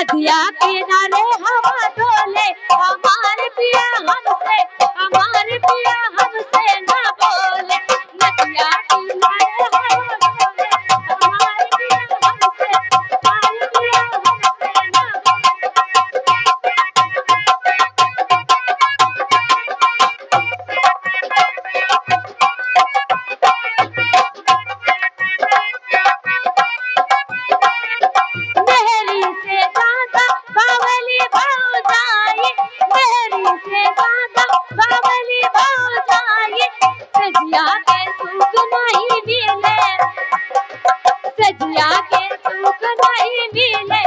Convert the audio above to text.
नदिया किनारे हवा डोले हमारे पिया हमसे ना बोले। नदिया किनारे हवा डोले हमारे पिया हमसे ना मेहरी से ज्यादा बावली भौजाई, मेहरी से ज्यादा बावली भौजाई। सजिया के सुख नहीं मिले, सजिया के सुख नहीं मिले।